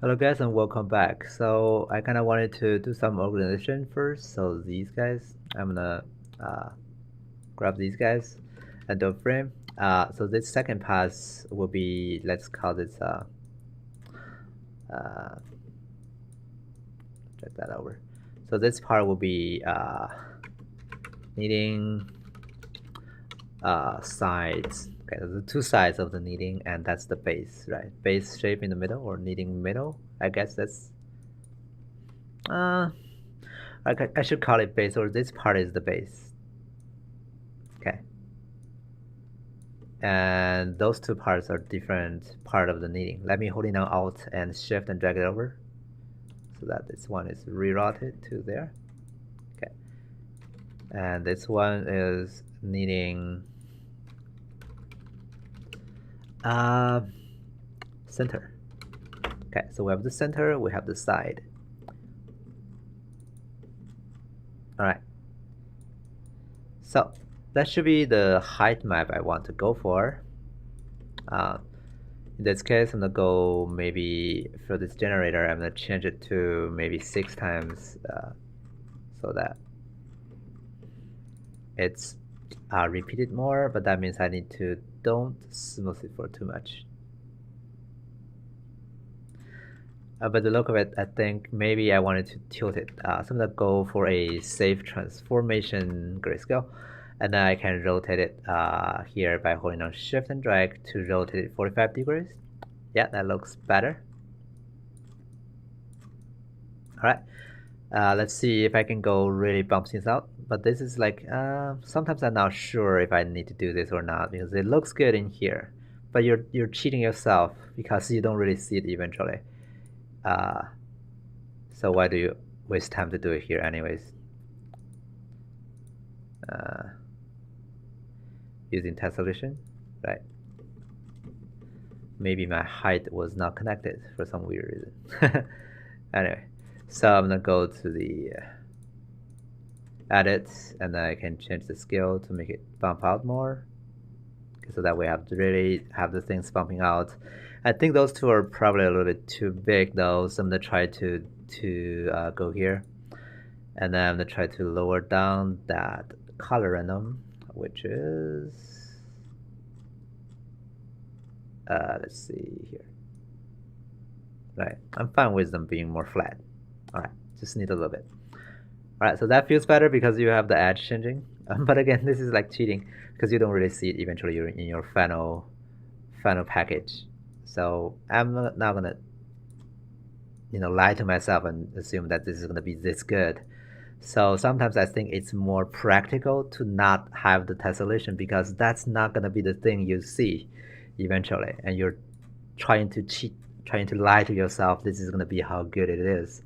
Hello guys and welcome back. So I kind of wanted to do some organization first. So these guys, I'm gonna uh, grab these guys and do a frame. So this second pass will be, let's call this, uh, check that over. So this part will be needing sides. Okay, the two sides of the kneading, and that's the base, right? Base shape in the middle or kneading middle. I guess that's uh, I should call it base, or this part is the base. Okay. And those two parts are different part of the kneading. Let me holding down Alt and Shift and drag it over so that this one is rerouted to there. Okay. And this one is kneading center. Okay, so we have the center, we have the side. All right. So that should be the height map I want to go for. In this case, I'm gonna go maybe for this generator, I'm gonna change it to maybe 6 times so that it's repeated more, but that means I need to don't smooth it for too much. But the look of it, I think maybe I wanted to tilt it. So I'm gonna go for a safe transformation grayscale, and then I can rotate it here by holding on Shift and drag to rotate it 45 degrees. Yeah, that looks better. All right, let's see if I can go really bump things out. But this is like, sometimes I'm not sure if I need to do this or not because it looks good in here, but you're cheating yourself because you don't really see it eventually. So why do you waste time to do it here anyways? Using tessellation, right? Maybe my height was not connected for some weird reason. Anyway, so I'm gonna go to the edit, and then I can change the scale to make it bump out more, so that we have to really have the things bumping out. I think those two are probably a little bit too big though, so I'm gonna try to go here, and then I'm gonna try to lower down that color random, which is let's see here. Right, I'm fine with them being more flat. All right, just need a little bit. All right, so that feels better because you have the edge changing. But again, this is like cheating because you don't really see it eventually in your final package. So I'm not gonna lie to myself and assume that this is gonna be this good. So sometimes I think it's more practical to not have the tessellation because that's not gonna be the thing you see eventually, and you're trying to cheat, trying to lie to yourself. This is gonna be how good it is.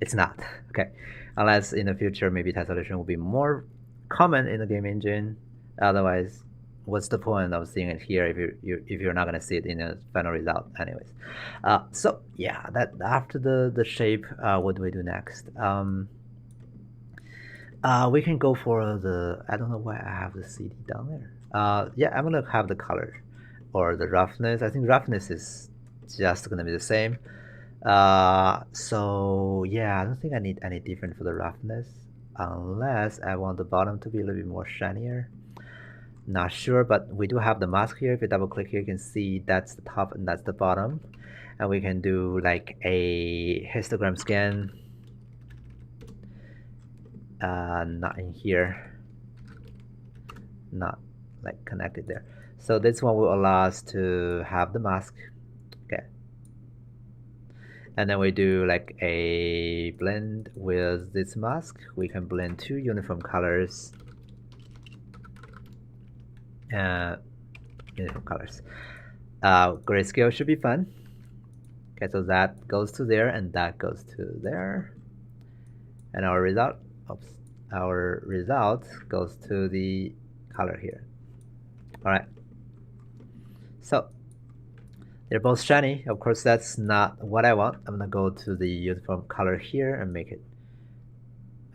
It's not. Okay, unless in the future maybe tessellation will be more common in the game engine. Otherwise, what's the point of seeing it here if you're not gonna see it in the final result anyways? So yeah, that after the shape, what do we do next? We can go for the, I don't know why I have the CD down there. Yeah, I'm gonna have the color or the roughness. I think roughness is just gonna be the same. So yeah, I don't think I need any different for the roughness unless I want the bottom to be a little bit more shinier. Not sure, but we do have the mask here. If you double click here, you can see that's the top and that's the bottom. And we can do like a histogram scan. Not in here. Not like connected there. So this one will allow us to have the mask. Okay. And then we do like a blend with this mask. We can blend two uniform colors. Uniform colors. Grayscale should be fun. Okay, so that goes to there and that goes to there. And our result, goes to the color here. All right. So they're both shiny. Of course, that's not what I want. I'm gonna go to the uniform color here and make it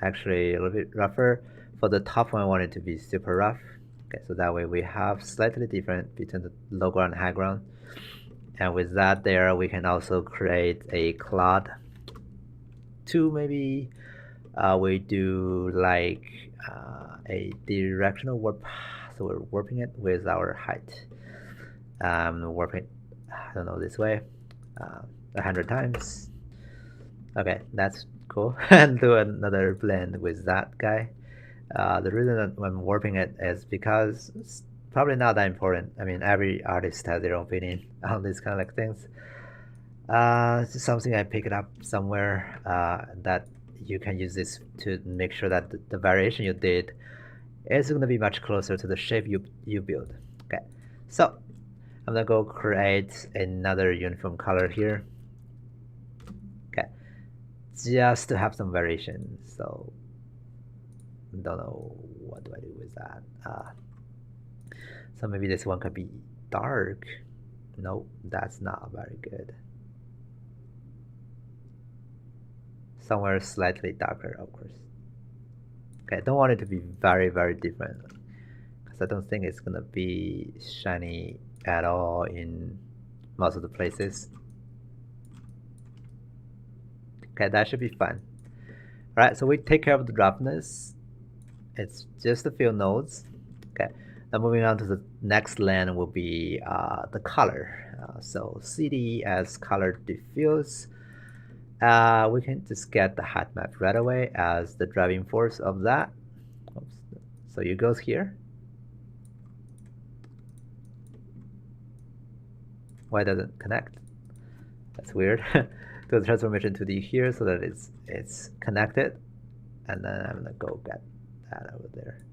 actually a little bit rougher. For the top one, I want it to be super rough. Okay, so that way we have slightly different between the low ground and high ground. And with that there, we can also create a cloud 2 maybe. We do like a directional warp, so we're warping it with our height. Warp it, I don't know, this way 100 times. Okay, that's cool. And do another blend with that guy. The reason that I'm warping it is because it's probably not that important. I mean, every artist has their own opinion on these kind of like things. It's just something I picked up somewhere that you can use this to make sure that the variation you did is going to be much closer to the shape you build. Okay, so I'm gonna go create another uniform color here. Okay, just to have some variation. So don't know what do I do with that. So maybe this one could be dark. Nope, that's not very good. Somewhere slightly darker, of course. Okay, I don't want it to be very, very different because I don't think it's gonna be shiny at all in most of the places. Okay, that should be fun. All right, so we take care of the roughness. It's just a few nodes. Okay, now moving on to the next lane will be the color. So CD as color diffuse. We can just get the height map right away as the driving force of that. Oops. So it goes here. Why doesn't it connect? That's weird. Do the transformation to the here so that it's connected, and then I'm gonna go get that over there.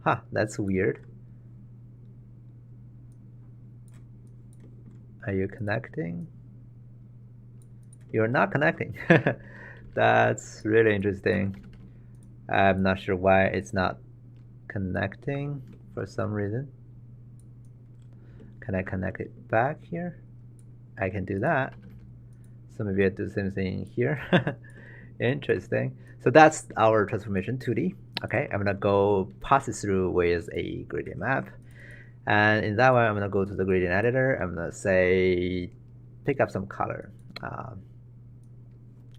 Huh, that's weird. Are you connecting? You're not connecting. That's really interesting. I'm not sure why it's not connecting for some reason. Can I connect it back here? I can do that. So maybe I do the same thing here. Interesting. So that's our transformation 2D. Okay, I'm gonna go pass it through with a gradient map. And in that one, I'm gonna go to the gradient editor. I'm gonna say, pick up some color.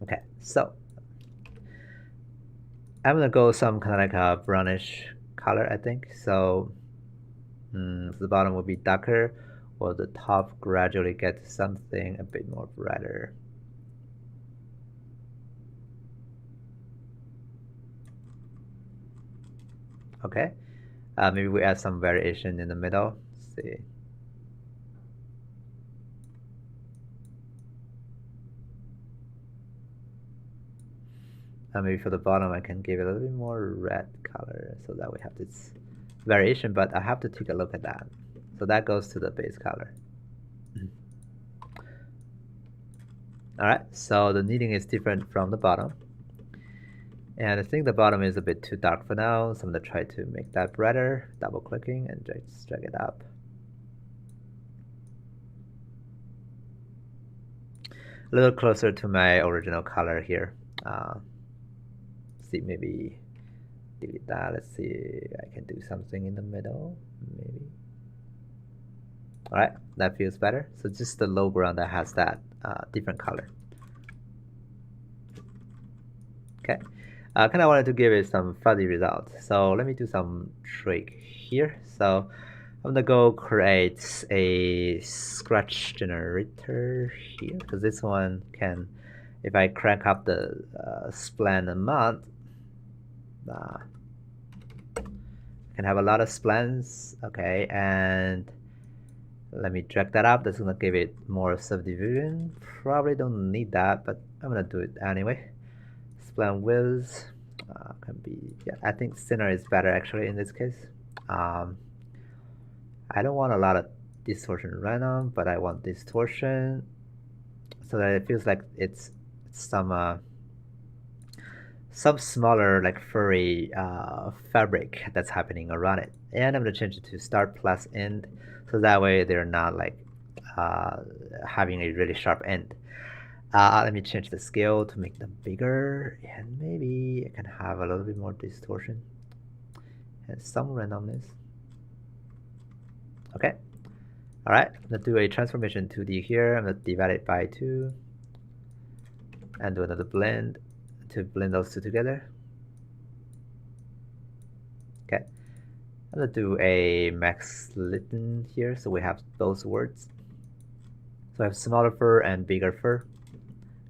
Okay, so I'm gonna go some kind of like a brownish color, I think. So the bottom will be darker, while the top gradually gets something a bit more brighter. Okay, maybe we add some variation in the middle. Let's see. Maybe for the bottom, I can give it a little bit more red color so that we have this variation, but I have to take a look at that. So that goes to the base color. All right, so the kneading is different from the bottom. And I think the bottom is a bit too dark for now, so I'm gonna try to make that brighter, double clicking and just drag it up. A little closer to my original color here. See, maybe delete that. Let's see, I can do something in the middle, maybe. All right, that feels better. So just the low ground that has that different color. Okay, kind of wanted to give it some fuzzy results. So let me do some trick here. So I'm gonna go create a scratch generator here because this one can, if I crank up the spline amount, can have a lot of splines. Okay, and let me drag that up. That's gonna give it more subdivision. Probably don't need that, but I'm gonna do it anyway. Spline width can be, yeah, I think thinner is better actually in this case. I don't want a lot of distortion right now, but I want distortion so that it feels like it's some smaller like furry fabric that's happening around it. And I'm gonna change it to start plus end, so that way they're not like having a really sharp end. Let me change the scale to make them bigger, and maybe I can have a little bit more distortion and some randomness. Okay, All right, let's do a transformation 2D here. I'm gonna divide it by 2 and do another blend to blend those two together. Okay, I'm gonna do a max Litten here, so we have both words. So I have smaller fur and bigger fur.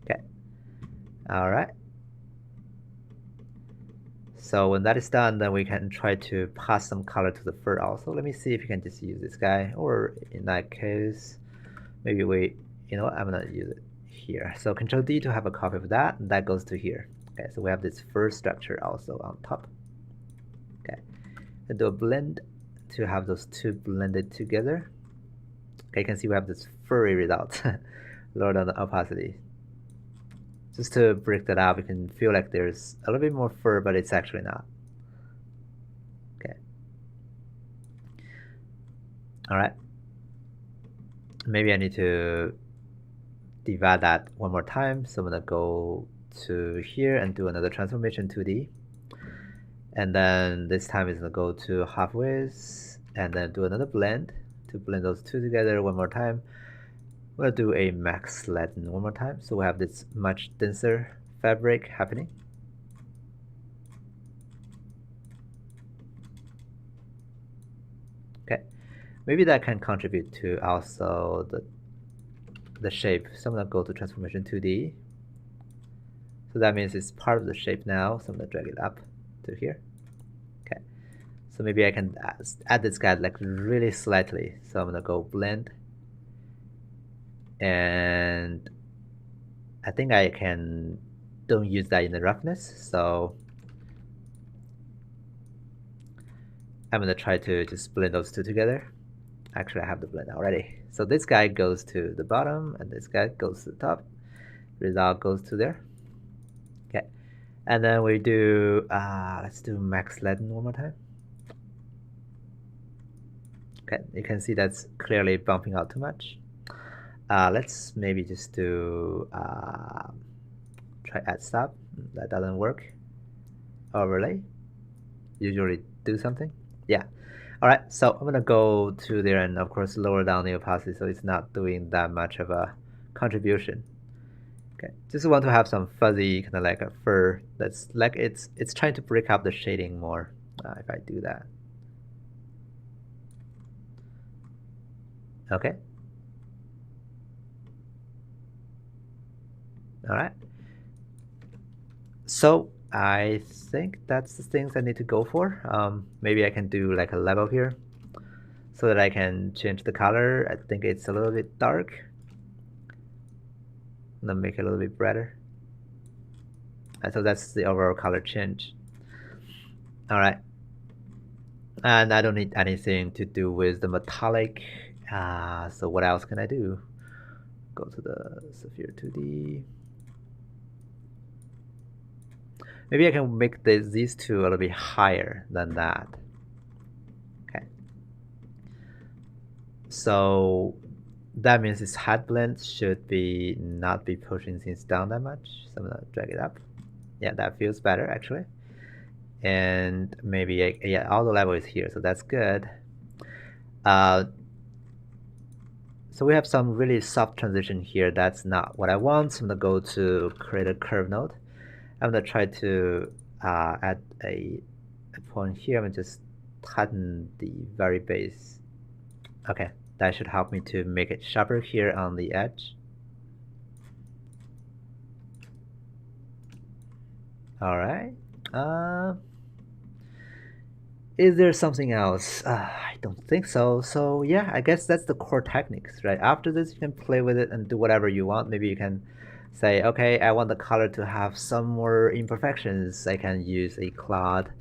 Okay, all right. So when that is done, then we can try to pass some color to the fur also. Let me see if you can just use this guy, or in that case, maybe you know what, I'm gonna use it here. So Control D to have a copy of that, and that goes to here. Okay, so we have this fur structure also on top. Okay, and do a blend to have those two blended together. Okay, you can see we have this furry result. Lower down the opacity. Just to break that up, you can feel like there's a little bit more fur, but it's actually not. Okay. All right. Maybe I need to divide that one more time. So I'm gonna go to here and do another transformation 2D. And then this time it's gonna go to halfways and then do another blend to blend those two together one more time. We'll do a max Latin one more time, so we have this much denser fabric happening. Okay, maybe that can contribute to also the shape. So I'm gonna go to transformation 2D. So that means it's part of the shape now. So I'm gonna drag it up to here. Okay, so maybe I can add this guy like really slightly. So I'm gonna go blend. And I think I don't use that in the roughness, so I'm gonna try to just blend those two together. Actually, I have the blend already. So this guy goes to the bottom and this guy goes to the top. Result goes to there. Okay, and then we do let's do max Latin one more time. Okay, you can see that's clearly bumping out too much. Let's maybe just do try add stop. That doesn't work. Overlay. Usually do something. Yeah. All right. So I'm gonna go to there and of course lower down the opacity so it's not doing that much of a contribution. Okay. Just want to have some fuzzy kind of like a fur that's like it's trying to break up the shading more. If I do that. Okay. All right. So I think that's the things I need to go for. Maybe I can do like a level here so that I can change the color. I think it's a little bit dark. I'm gonna make it a little bit brighter. And so that's the overall color change. All right. And I don't need anything to do with the metallic. So what else can I do? Go to the Sphere 2D. Maybe I can make these two a little bit higher than that. Okay. So that means this head blend should be not be pushing things down that much. So I'm gonna drag it up. Yeah, that feels better actually. And maybe yeah, all the level is here, so that's good. So we have some really soft transition here. That's not what I want. So I'm gonna go to create a curve node. I'm gonna try to add a point here. I'm gonna just tighten the very base. Okay, that should help me to make it sharper here on the edge. All right. Is there something else? I don't think so. So yeah, I guess that's the core techniques, right? After this, you can play with it and do whatever you want. Maybe you can say, okay, I want the color to have some more imperfections. I can use a cloud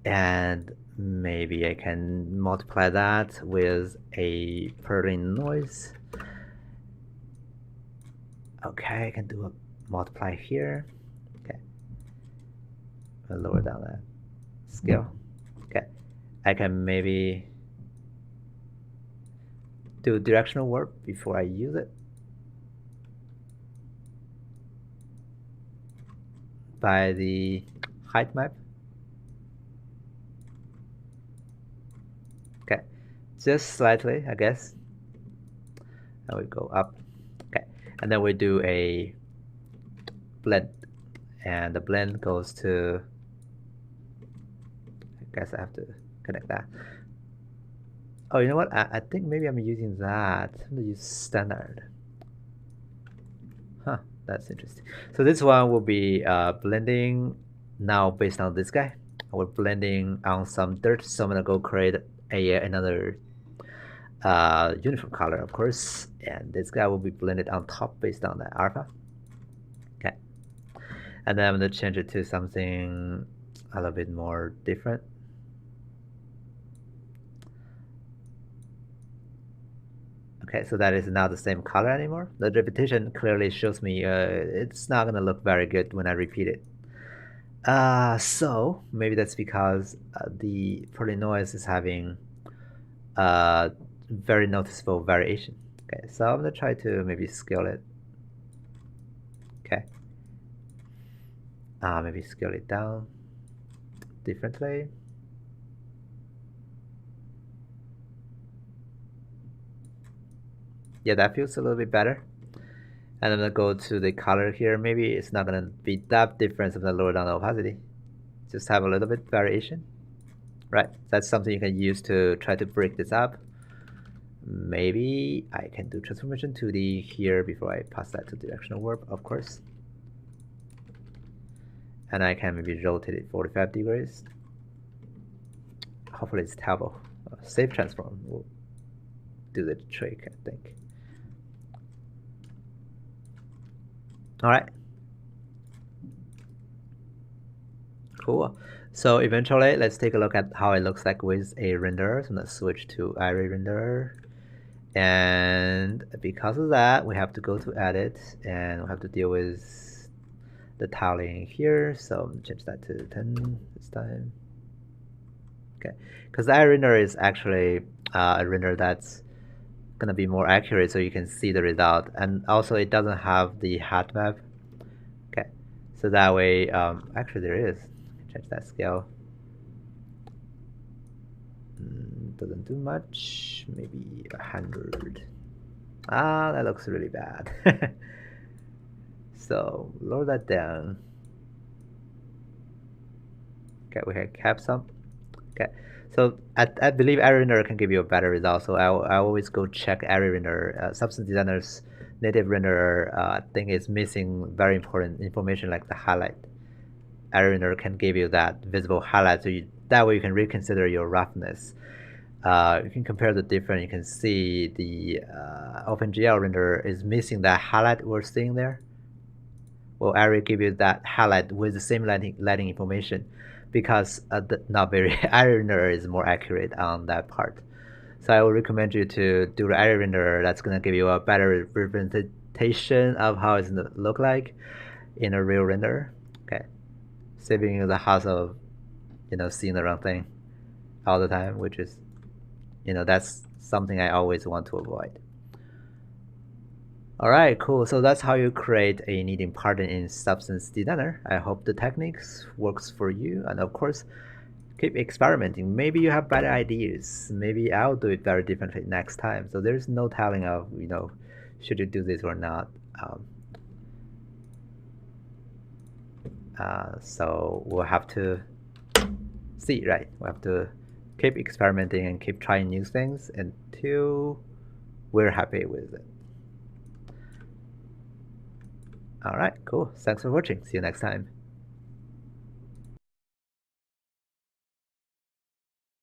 and maybe I can multiply that with a Perlin noise. Okay, I can do a multiply here. Okay, I'll lower down that scale. Okay, I can maybe do directional warp before I use it by the height map. Okay, just slightly, I guess. and we go up. Okay, and then we do a blend, and the blend goes to, I guess I have to connect that. Oh, you know what? I think maybe I'm using that. I'm gonna use standard. Huh, that's interesting. So this one will be blending now based on this guy. We're blending on some dirt, so I'm gonna go create another uniform color, of course, and this guy will be blended on top based on the alpha. Okay, and then I'm gonna change it to something a little bit more different. Okay, so that is not the same color anymore. The repetition clearly shows me it's not gonna look very good when I repeat it. So maybe that's because the polynoise is having very noticeable variation. Okay, so I'm gonna try to maybe scale it. Okay, maybe scale it down differently. Yeah, that feels a little bit better. And I'm gonna go to the color here. Maybe it's not gonna be that difference if I lower down the opacity. Just have a little bit variation. Right, that's something you can use to try to break this up. Maybe I can do transformation 2D here before I pass that to directional warp, of course. And I can maybe rotate it 45 degrees. Hopefully it's stable. Safe transform will do the trick, I think. All right. Cool. So eventually, let's take a look at how it looks like with a renderer. So I'm gonna switch to Array renderer. And because of that, we have to go to edit, and we have to deal with the tiling here. So I'm gonna change that to 10 this time. Okay, because the array renderer is actually a render that's gonna be more accurate, so you can see the result, and also it doesn't have the hat map. Okay, so that way, actually there is. Change that scale. Doesn't do much. Maybe 100. That looks really bad. So lower that down. Okay, we have cap some. Okay, so I believe array renderer can give you a better result. So I always go check array renderer. Substance Designer's native renderer, I think is missing very important information like the highlight. Array renderer can give you that visible highlight, so that way you can reconsider your roughness. You can compare the difference. You can see the OpenGL renderer is missing that highlight we're seeing there. Well, Array give you that highlight with the same lighting information, because the not very Array renderer is more accurate on that part. So I would recommend you to do the Array renderer. That's gonna give you a better representation of how it's gonna look like in a real render. Okay, saving you the hassle of seeing the wrong thing all the time, which is that's something I always want to avoid. All right, cool. So that's how you create a kneading pattern in Substance Designer. I hope the techniques works for you, and of course, keep experimenting. Maybe you have better ideas. Maybe I'll do it very differently next time. So there's no telling of should you do this or not. So we'll have to see, right? We'll have to keep experimenting and keep trying new things until we're happy with it. All right, cool. Thanks for watching. See you next time.